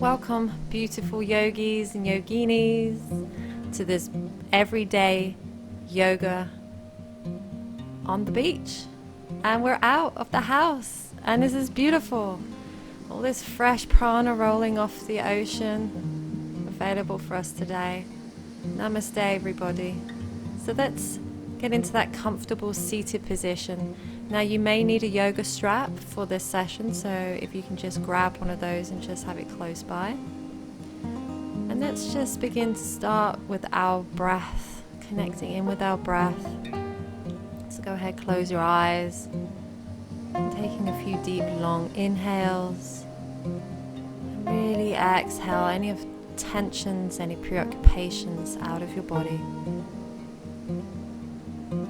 Welcome, beautiful yogis and yoginis, to this everyday yoga on the beach. And we're out of the house, and this is beautiful. All this fresh prana rolling off the ocean, available for us today. Namaste, everybody. So let's get into that comfortable seated position. Now you may need a yoga strap for this session, so if you can just grab one of those and just have it close by. And let's just begin to start with our breath, connecting in with our breath. So go ahead, close your eyes, and taking a few deep, long inhales. And really exhale any of tensions, any preoccupations out of your body.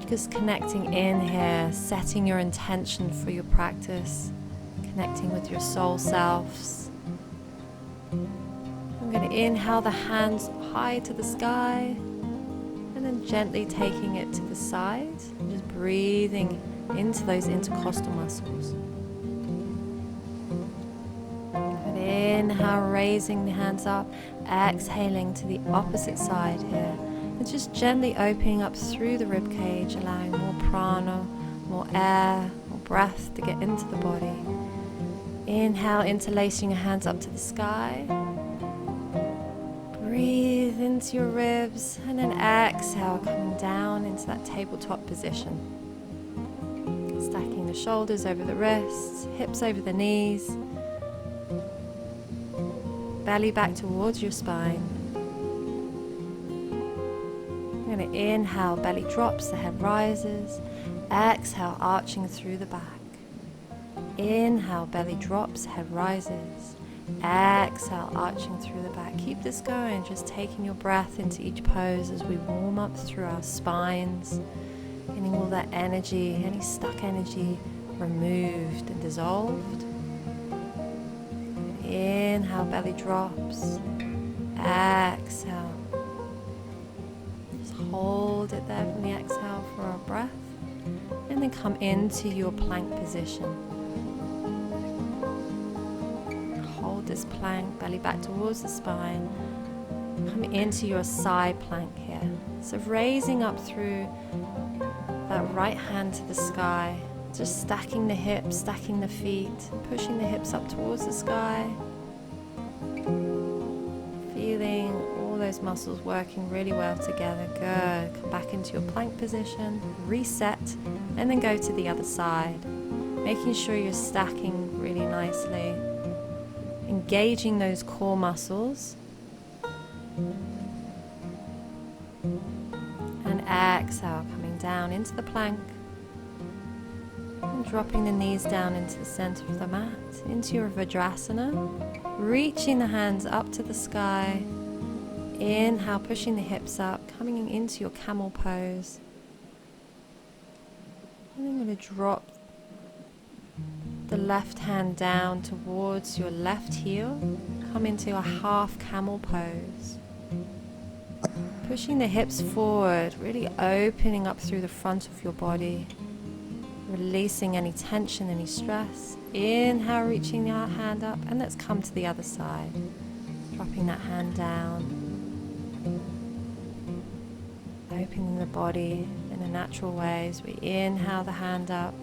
Just connecting in here, setting your intention for your practice, connecting with your soul selves. I'm going to inhale the hands high to the sky and then gently taking it to the side, just breathing into those intercostal muscles. And inhale, raising the hands up, exhaling to the opposite side here. And just gently opening up through the ribcage, allowing more prana, more air, more breath to get into the body. Inhale, interlacing your hands up to the sky. Breathe into your ribs, and then exhale, coming down into that tabletop position. Stacking the shoulders over the wrists, hips over the knees. Belly back towards your spine. We're going to inhale, belly drops, the head rises. Exhale, arching through the back. Inhale, belly drops, head rises. Exhale, arching through the back. Keep this going, just taking your breath into each pose as we warm up through our spines, getting all that energy, any stuck energy removed and dissolved. Inhale, belly drops. Exhale. Hold it there from the exhale for our breath, and then come into your plank position. Hold this plank, belly back towards the spine. Come into your side plank here. So raising up through that right hand to the sky, just stacking the hips, stacking the feet, pushing the hips up towards the sky. Feeling those muscles working really well together. Good. Come back into your plank position, reset, and then go to the other side. Making sure you're stacking really nicely. Engaging those core muscles. And exhale, coming down into the plank. And dropping the knees down into the center of the mat, into your Vajrasana. Reaching the hands up to the sky. Inhale, pushing the hips up, coming into your camel pose. And then I'm going to drop the left hand down towards your left heel. Come into a half camel pose. Pushing the hips forward, really opening up through the front of your body. Releasing any tension, any stress. Inhale, reaching the hand up, and let's come to the other side. Dropping that hand down. Opening the body in a natural way as we inhale the hand up.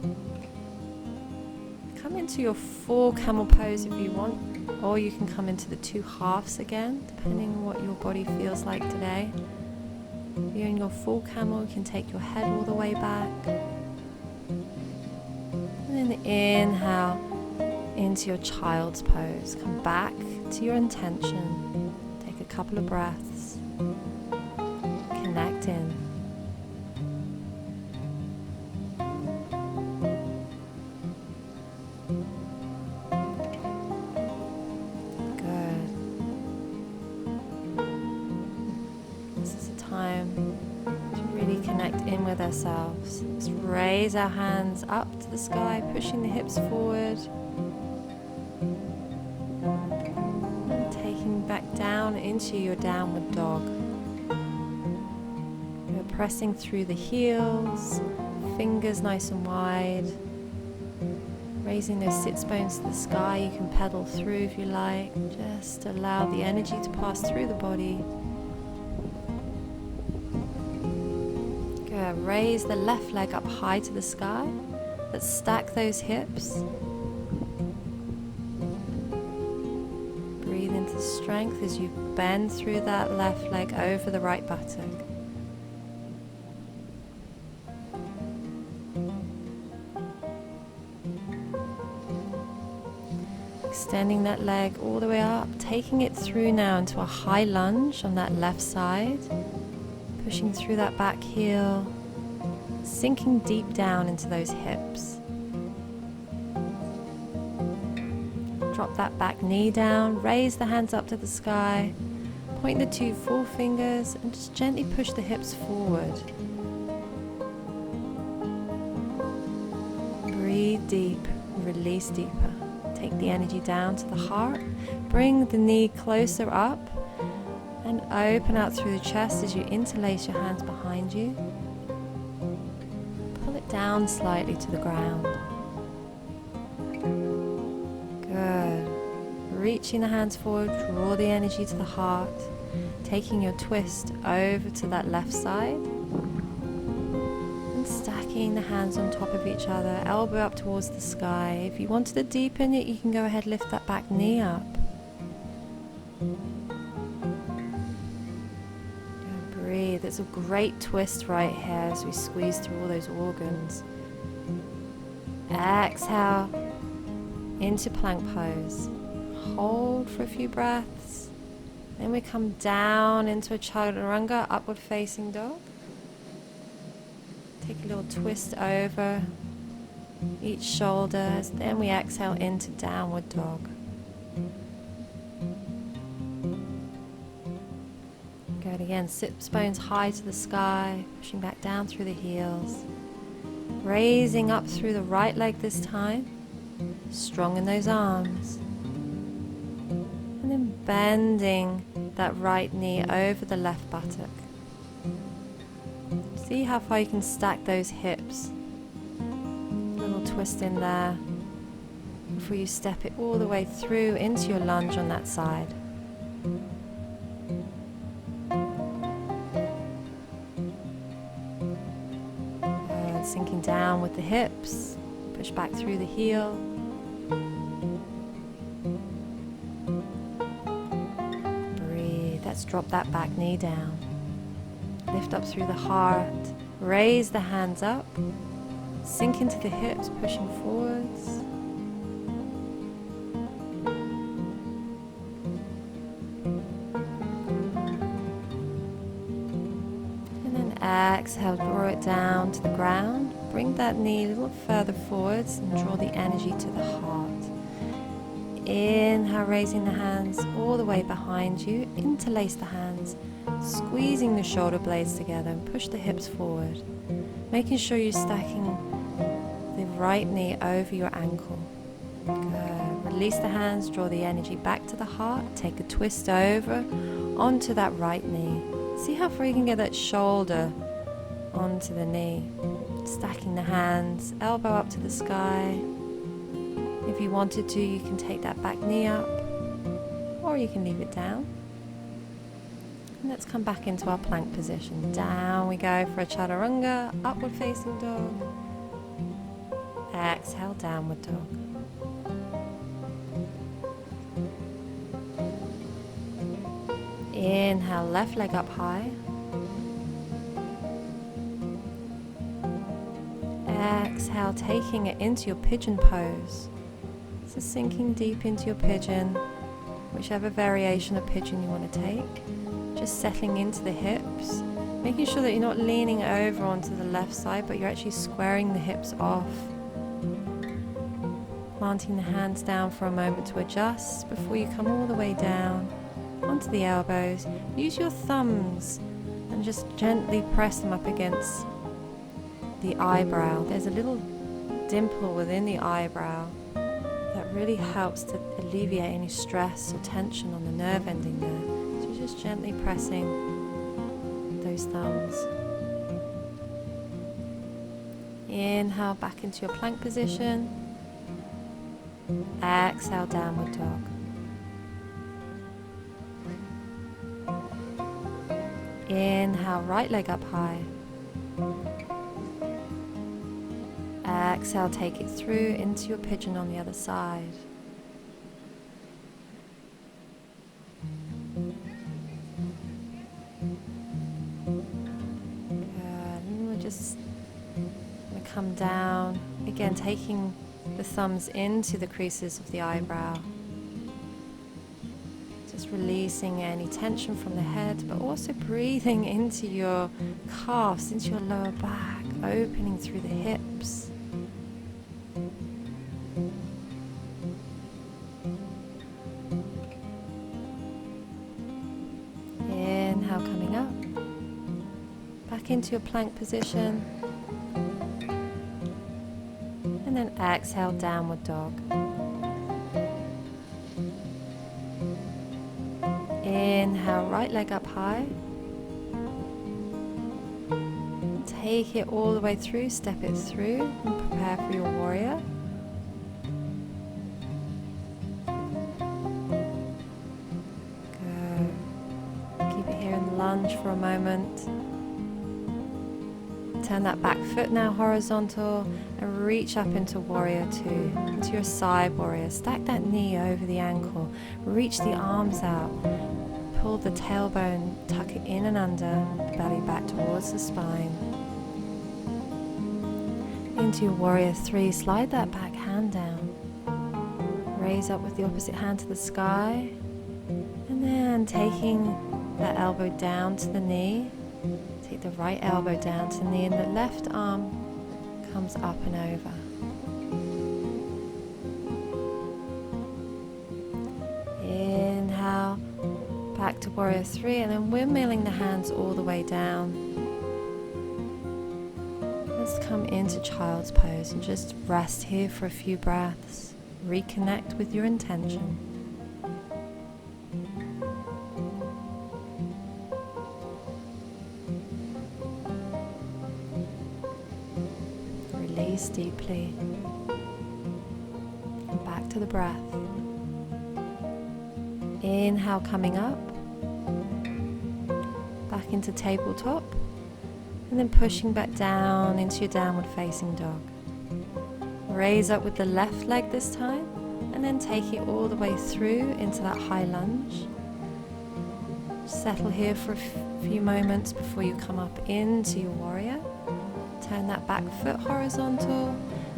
Come into your full camel pose if you want, or you can come into the two halves again, depending on what your body feels like today. If you're in your full camel, you can take your head all the way back. And then inhale into your child's pose. Come back to your intention. Take a couple of breaths. Connect in. Good. This is a time to really connect in with ourselves. Let's raise our hands up to the sky, pushing the hips forward. And taking back down into your downward dog. Pressing through the heels, fingers nice and wide. Raising those sits bones to the sky, you can pedal through if you like. Just allow the energy to pass through the body. Good. Raise the left leg up high to the sky. Let's stack those hips. Breathe into strength as you bend through that left leg over the right buttock. Extending that leg all the way up, taking it through now into a high lunge on that left side. Pushing through that back heel, sinking deep down into those hips. Drop that back knee down, raise the hands up to the sky, point the two forefingers and just gently push the hips forward. Breathe deep, release deeper. Take the energy down to the heart, bring the knee closer up and open out through the chest as you interlace your hands behind you. Pull it down slightly to the ground. Good. Reaching the hands forward, draw the energy to the heart, taking your twist over to that left side. Stacking the hands on top of each other, elbow up towards the sky. If you wanted to deepen it, you can go ahead, lift that back knee up. And breathe. It's a great twist right here as we squeeze through all those organs. Exhale into plank pose. Hold for a few breaths. Then we come down into a chaturanga, upward facing dog. Take a little twist over each shoulder, then we exhale into downward dog. Good, again, sits bones high to the sky, pushing back down through the heels. Raising up through the right leg this time, strong in those arms. And then bending that right knee over the left buttock. See how far you can stack those hips. A little twist in there before you step it all the way through into your lunge on that side. Good. Sinking down with the hips. Push back through the heel. Breathe. Let's drop that back knee down. Lift up through the heart, raise the hands up, sink into the hips, pushing forwards. And then exhale, draw it down to the ground. Bring that knee a little further forwards and draw the energy to the heart. Inhale, raising the hands all the way behind you, interlace the hands. Squeezing the shoulder blades together and push the hips forward. Making sure you're stacking the right knee over your ankle. Good. Release the hands, draw the energy back to the heart. Take a twist over onto that right knee. See how far you can get that shoulder onto the knee. Stacking the hands, elbow up to the sky. If you wanted to, you can take that back knee up, or you can leave it down. Let's come back into our plank position. Down we go for a chaturanga, upward facing dog. Exhale, downward dog. Inhale, left leg up high. Exhale, taking it into your pigeon pose. So sinking deep into your pigeon, whichever variation of pigeon you want to take. Just settling into the hips, making sure that you're not leaning over onto the left side, but you're actually squaring the hips off. Planting the hands down for a moment to adjust before you come all the way down onto the elbows. Use your thumbs and just gently press them up against the eyebrow. There's a little dimple within the eyebrow that really helps to alleviate any stress or tension on the nerve ending there. Just gently pressing those thumbs. Inhale back into your plank position. Exhale, downward dog. Inhale, right leg up high. Exhale, take it through into your pigeon on the other side. Good. And we're just going to come down. Again, taking the thumbs into the creases of the eyebrow. Just releasing any tension from the head, but also breathing into your calves, into your lower back, opening through the hips. Inhale, coming up. Back into your plank position. And then exhale, downward dog. Inhale, right leg up high. Take it all the way through, step it through, and prepare for your warrior. Good. Keep it here in the lunge for a moment. Turn that back foot now horizontal and reach up into warrior two, into your side warrior. Stack that knee over the ankle. Reach the arms out. Pull the tailbone, tuck it in and under, belly back towards the spine. Into your warrior three, slide that back hand down. Raise up with the opposite hand to the sky. And then taking that elbow down to the knee. Take the right elbow down to the knee and the left arm comes up and over. Inhale, back to warrior three, and then windmilling the hands all the way down. Let's come into child's pose and just rest here for a few breaths. Reconnect with your intention. Release deeply. And back to the breath. Inhale, coming up. Back into tabletop. And then pushing back down into your downward facing dog. Raise up with the left leg this time. And then take it all the way through into that high lunge. Settle here for a few moments before you come up into your warrior. Turn that back foot horizontal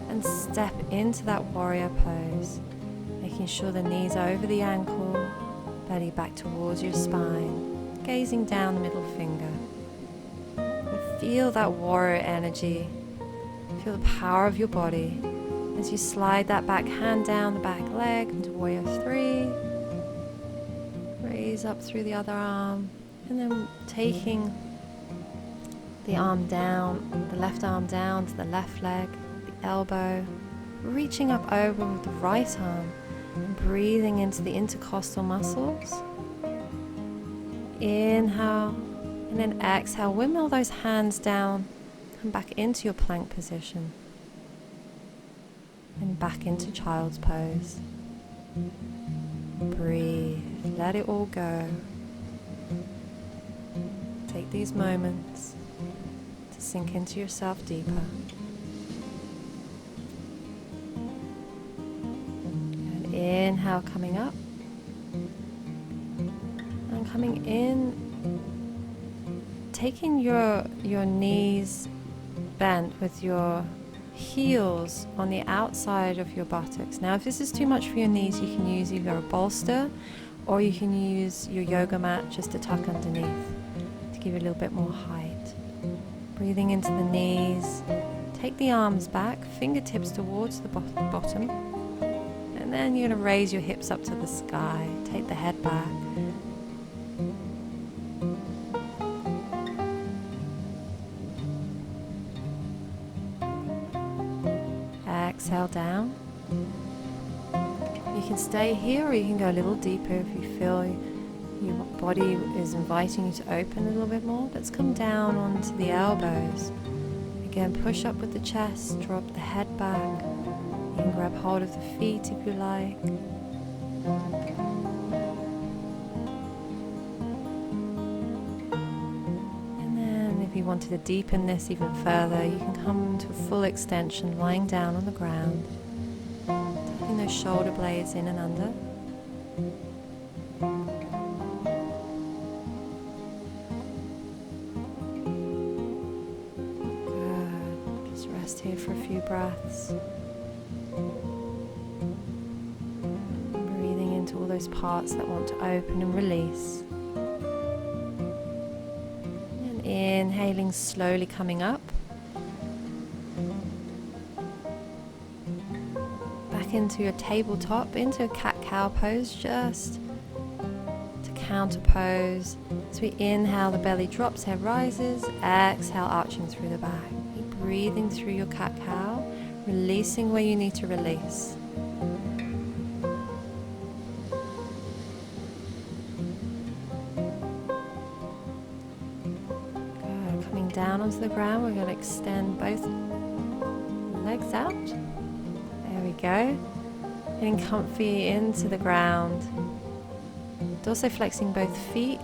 and step into that warrior pose. Making sure the knees are over the ankle, belly back towards your spine, gazing down the middle finger. And feel that warrior energy. Feel the power of your body as you slide that back hand down the back leg into warrior three. Raise up through the other arm and then taking the arm down, the left arm down to the left leg, the elbow, reaching up over with the right arm and breathing into the intercostal muscles. Inhale and then exhale, windmill those hands down, come back into your plank position and back into child's pose. Breathe, let it all go. Take these moments to sink into yourself deeper. And inhale, coming up. And coming in, taking your knees bent with your heels on the outside of your buttocks. Now, if this is too much for your knees, you can use either a bolster or you can use your yoga mat just to tuck underneath to give you a little bit more height. Breathing into the knees, take the arms back, fingertips towards the bottom, and then you're going to raise your hips up to the sky, take the head back. Exhale down. You can stay here or you can go a little deeper if you feel your body is inviting you to open a little bit more. Let's come down onto the elbows. Again, push up with the chest, drop the head back. You can grab hold of the feet if you like. And then if you wanted to deepen this even further, you can come to a full extension, lying down on the ground, tucking those shoulder blades in and under. Good. Just rest here for a few breaths. Breathing into all those parts that want to open and release. And inhaling, slowly coming up. Back into your tabletop, into a cat-cow pose, just to counter pose. As we inhale, the belly drops, head rises. Exhale, arching through the back. Keep breathing through your cat-cow, releasing where you need to release. Good. Coming down onto the ground, we're going to extend both legs out. There we go. Getting comfy into the ground. And also flexing both feet.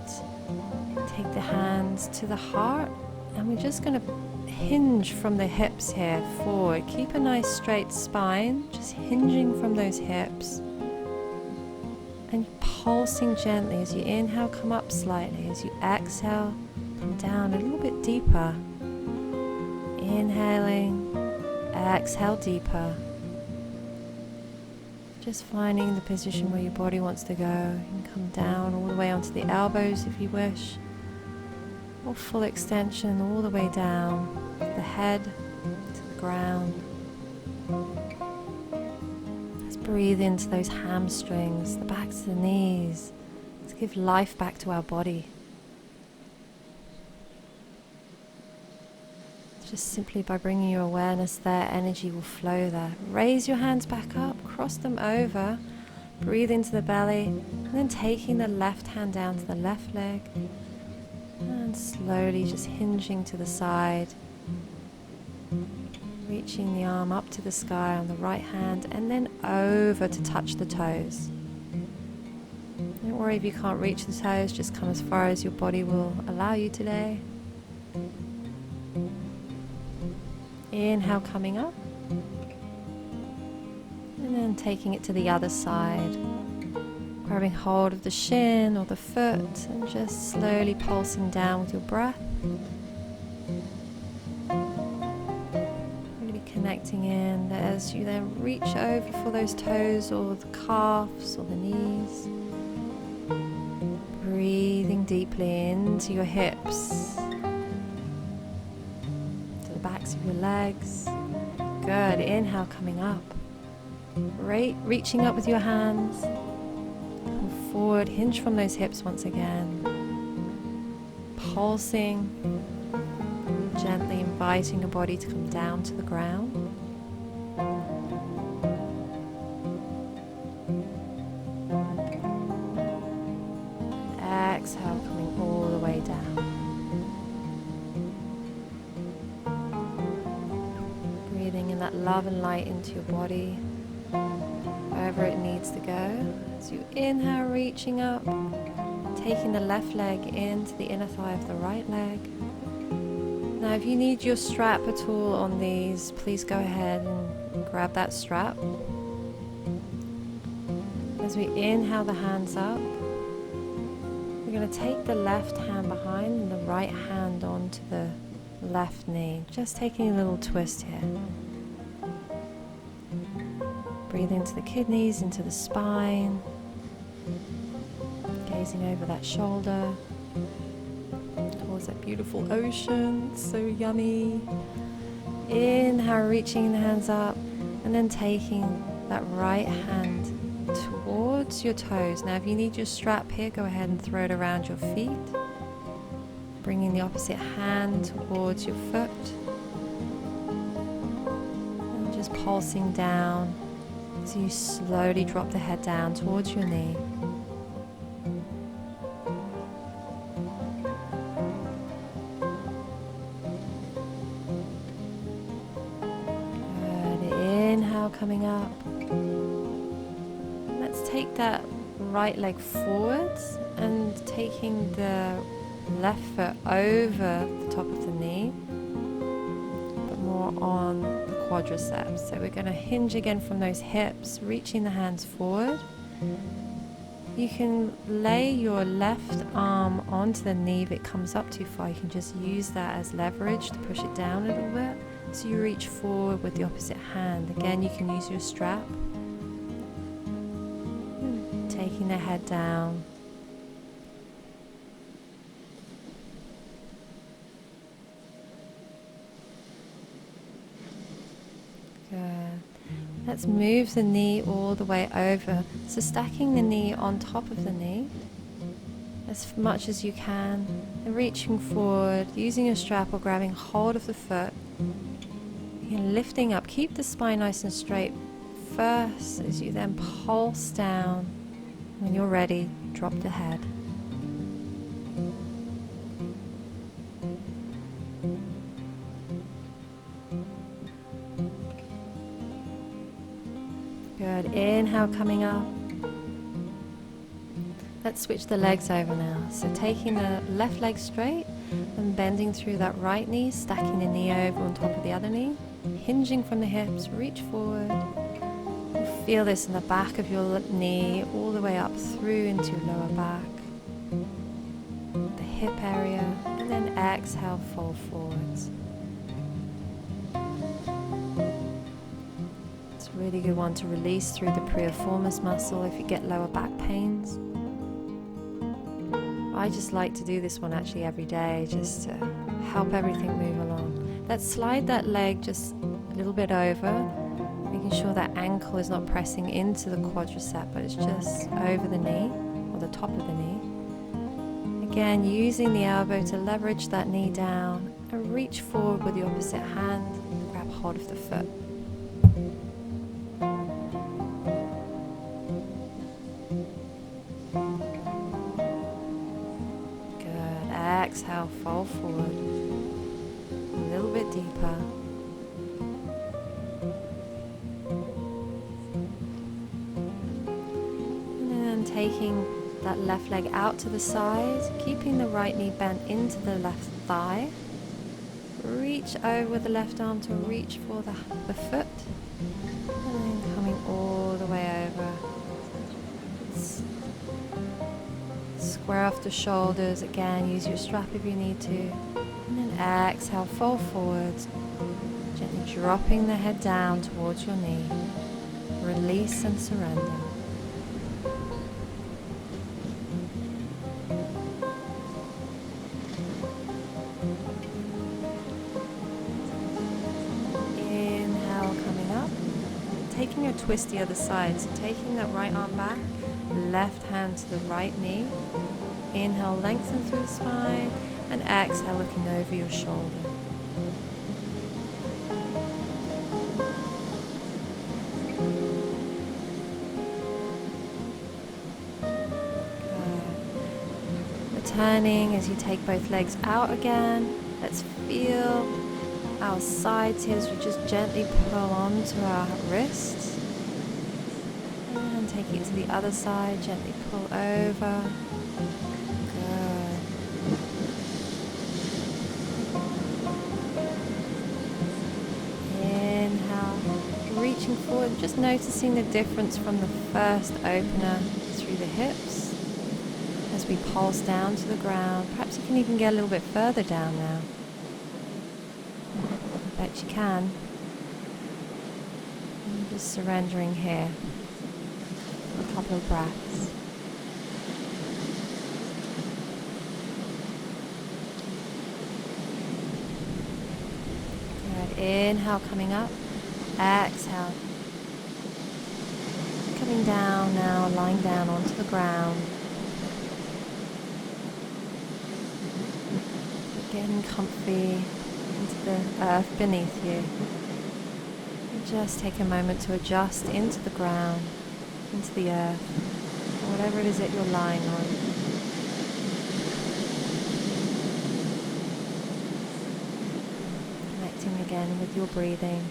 Take the hands to the heart, and we're just going to hinge from the hips here forward. Keep a nice straight spine, just hinging from those hips. And pulsing gently as you inhale, come up slightly. As you exhale, come down a little bit deeper. Inhaling, exhale deeper. Just finding the position where your body wants to go. You can come down all the way onto the elbows if you wish. Or full extension all the way down, the head to the ground. Let's breathe into those hamstrings, the backs of the knees. Let's give life back to our body. Just simply by bringing your awareness there, energy will flow there. Raise your hands back up, cross them over, breathe into the belly, and then taking the left hand down to the left leg. And slowly just hinging to the side, reaching the arm up to the sky on the right hand and then over to touch the toes. Don't worry if you can't reach the toes, just come as far as your body will allow you today. Inhale, coming up, and then taking it to the other side. Grabbing hold of the shin or the foot and just slowly pulsing down with your breath. Really connecting in as you then reach over for those toes or the calves or the knees. Breathing deeply into your hips, to the backs of your legs. Good. Inhale, coming up. Reaching up with your hands. Forward, hinge from those hips once again. Pulsing, gently inviting your body to come down to the ground. Exhale, coming all the way down. Breathing in that love and light into your body, wherever it needs to go. As you inhale, reaching up, taking the left leg into the inner thigh of the right leg. Now if you need your strap at all on these, please go ahead and grab that strap. As we inhale the hands up, we're going to take the left hand behind and the right hand onto the left knee. Just taking a little twist here. Breathe into the kidneys, into the spine. Gazing over that shoulder towards that beautiful ocean. It's so yummy. Inhale, reaching the hands up and then taking that right hand towards your toes. Now if you need your strap here, go ahead and throw it around your feet. Bringing the opposite hand towards your foot. And just pulsing down as you slowly drop the head down towards your knee. Good. Inhale, coming up. Let's take that right leg forwards and taking the left foot over the top of the knee, but more on the quadriceps. So we're going to hinge again from those hips, reaching the hands forward. You can lay your left arm onto the knee if it comes up too far. You can just use that as leverage to push it down a little bit. So you reach forward with the opposite hand. Again, you can use your strap. Taking the head down. Good. Let's move the knee all the way over. So stacking the knee on top of the knee as much as you can, and reaching forward, using your strap or grabbing hold of the foot. And lifting up. Keep the spine nice and straight first as you then pulse down. When you're ready, drop the head. Good. Inhale, coming up. Let's switch the legs over now. So taking the left leg straight and bending through that right knee, stacking the knee over on top of the other knee, hinging from the hips, reach forward. Feel this in the back of your knee, all the way up through into your lower back, the hip area, and then exhale, fold forwards. It's a really good one to release through the piriformis muscle if you get lower back pains. I just like to do this one actually every day, just to help everything move along. Let's slide that leg just a little bit over, making sure that ankle is not pressing into the quadricep, but it's just over the knee, or the top of the knee. Again, using the elbow to leverage that knee down, and reach forward with the opposite hand, and grab hold of the foot. Good. Exhale, fold forward. A little bit deeper. Taking that left leg out to the side, keeping the right knee bent into the left thigh. Reach over with the left arm to reach for the foot, and then coming all the way over. Square off the shoulders, again use your strap if you need to, and then exhale, fold forwards, gently dropping the head down towards your knee. Release and surrender. Taking a twist the other side, so taking that right arm back, left hand to the right knee. Inhale, lengthen through the spine, and exhale, looking over your shoulder. Good. Returning as you take both legs out again. Let's feel our sides here as we just gently pull onto our wrists, and take it to the other side, gently pull over. Good. Inhale, reaching forward, just noticing the difference from the first opener through the hips as we pulse down to the ground. Perhaps you can even get a little bit further down now. Bet you can. And just surrendering here. A couple of breaths. Good. Inhale, coming up. Exhale. Coming down now, lying down onto the ground. Getting comfy into the earth beneath you. And just take a moment to adjust into the ground, into the earth, or whatever it is that you're lying on. Connecting again with your breathing.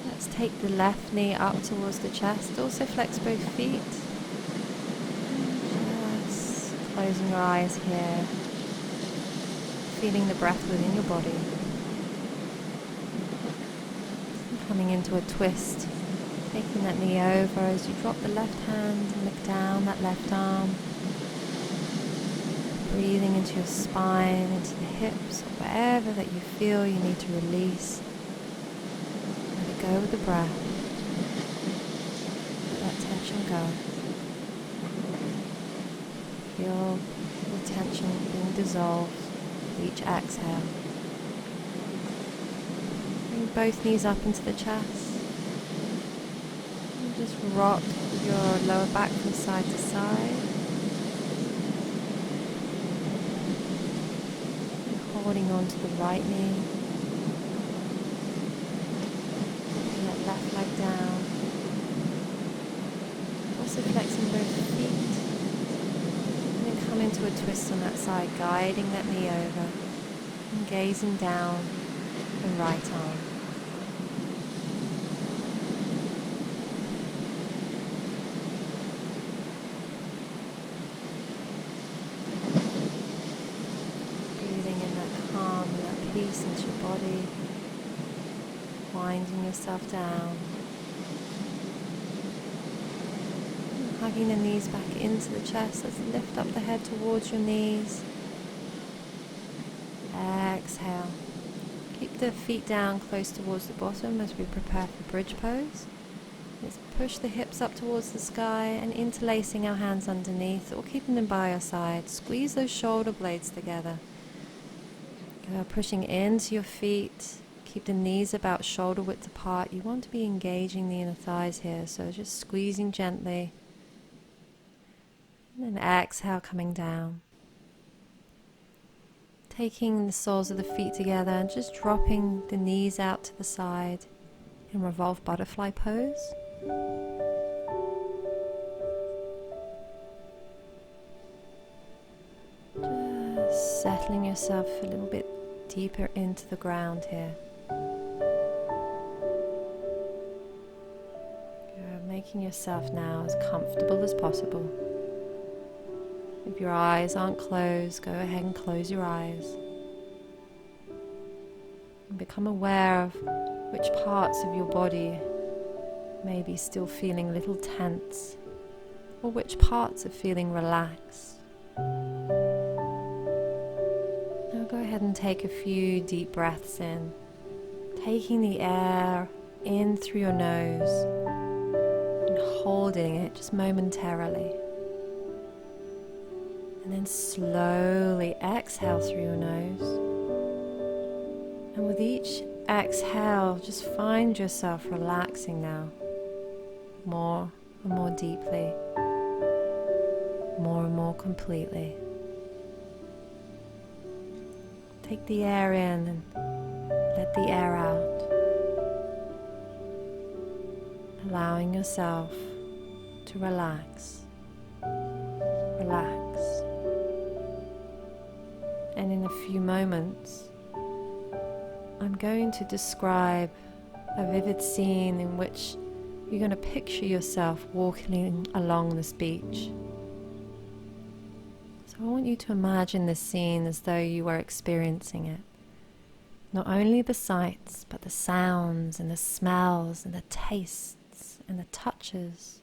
Let Let's take the left knee up towards the chest. Also flex both feet. Just closing your eyes here. Feeling the breath within your body. Coming into a twist. Taking that knee over as you drop the left hand and look down that left arm. Breathing into your spine, into the hips, or wherever that you feel you need to release. Let it go with the breath. Let that tension go. Feel the tension being dissolved with each exhale. Bring both knees up into the chest. And just rock your lower back from side to side. Holding on to the right knee. Putting that left leg down. Also flexing both feet. And then come into a twist on that side, guiding that knee over. And gazing down the right arm. Peace into your body, winding yourself down, hugging the knees back into the chest. Let's lift up the head towards your knees. Exhale. Keep the feet down close towards the bottom as we prepare for bridge pose. Let's push the hips up towards the sky and interlacing our hands underneath or keeping them by your side. Squeeze those shoulder blades together. Pushing into your feet, keep the knees about shoulder width apart. You want to be engaging the inner thighs here, so just squeezing gently. And then exhale, coming down. Taking the soles of the feet together and just dropping the knees out to the side in revolved butterfly pose. Just settling yourself a little bit deeper into the ground here. You're making yourself now as comfortable as possible. If your eyes aren't closed, go ahead and close your eyes. And become aware of which parts of your body may be still feeling a little tense, or which parts are feeling relaxed. Go ahead and take a few deep breaths in, taking the air in through your nose and holding it just momentarily. And then slowly exhale through your nose. And with each exhale, just find yourself relaxing now, more and more deeply, more and more completely. Take the air in and let the air out, allowing yourself to relax, relax. And in a few moments, I'm going to describe a vivid scene in which you're going to picture yourself walking along this beach. I want you to imagine this scene as though you were experiencing it. Not only the sights, but the sounds and the smells and the tastes and the touches.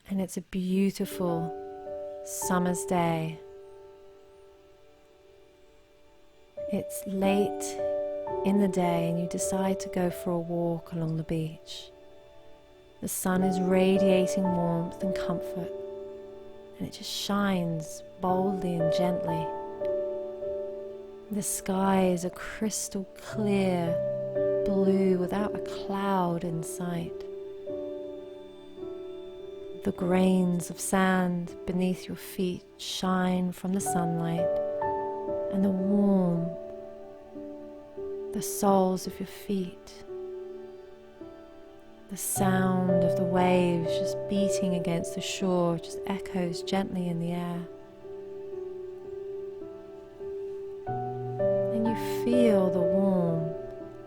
And it's a beautiful summer's day. It's late in the day and you decide to go for a walk along the beach. The sun is radiating warmth and comfort. And it just shines boldly and gently. The sky is a crystal clear blue without a cloud in sight. The grains of sand beneath your feet shine from the sunlight, and the warm, the soles of your feet. The sound of the waves just beating against the shore just echoes gently in the air. And you feel the warm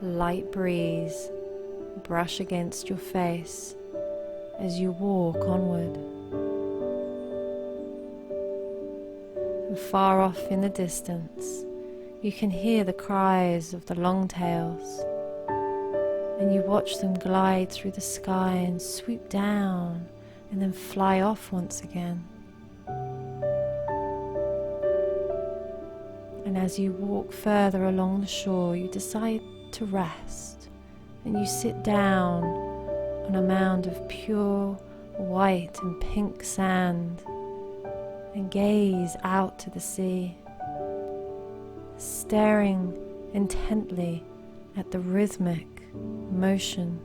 light breeze brush against your face as you walk onward. And far off in the distance, you can hear the cries of the longtails, and you watch them glide through the sky and swoop down and then fly off once again. And as you walk further along the shore, you decide to rest, and you sit down on a mound of pure white and pink sand and gaze out to the sea, staring intently at the rhythmic motion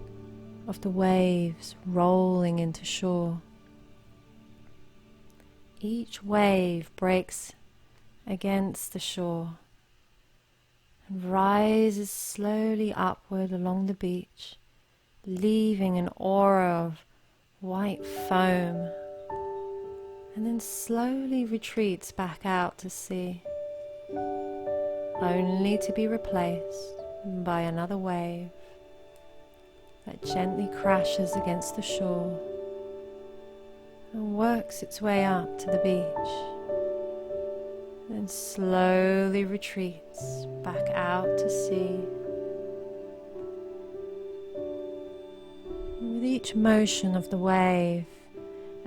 of the waves rolling into shore. Each wave breaks against the shore and rises slowly upward along the beach, leaving an aura of white foam, and then slowly retreats back out to sea, only to be replaced by another wave that gently crashes against the shore and works its way up to the beach, and slowly retreats back out to sea. With each motion of the wave,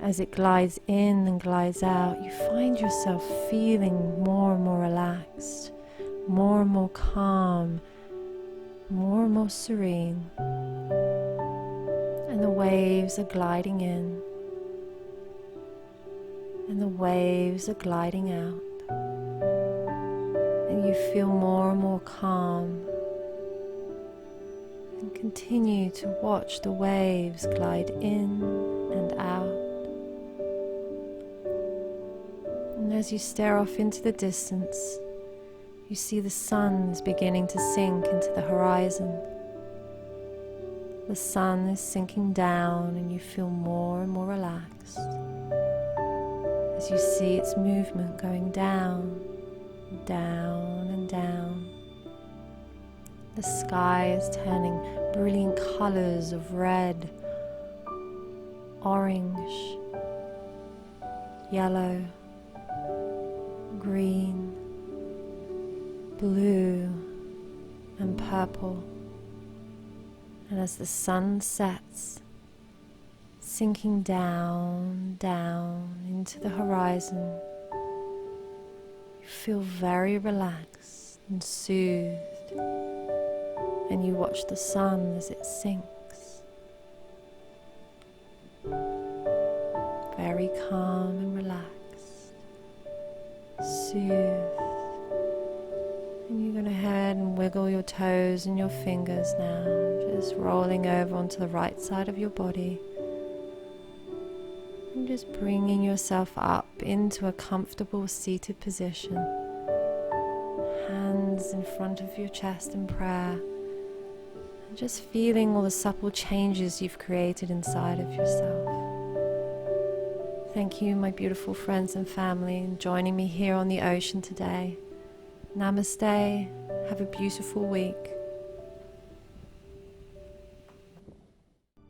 as it glides in and glides out, you find yourself feeling more and more relaxed, more and more calm, more and more serene. And the waves are gliding in, and the waves are gliding out. And you feel more and more calm, and continue to watch the waves glide in and out. And as you stare off into the distance, you see the sun is beginning to sink into the horizon. The sun is sinking down, and you feel more and more relaxed as you see its movement going down, down and down. The sky is turning brilliant colors of red, orange, yellow, green, blue, and purple. And as the sun sets, sinking down, down into the horizon, you feel very relaxed and soothed, and you watch the sun as it sinks, very calm and relaxed, soothed. And you go ahead and wiggle your toes and your fingers now, just rolling over onto the right side of your body. And just bringing yourself up into a comfortable seated position. Hands in front of your chest in prayer. And just feeling all the supple changes you've created inside of yourself. Thank you, my beautiful friends and family, for joining me here on the ocean today. Namaste. Have a beautiful week.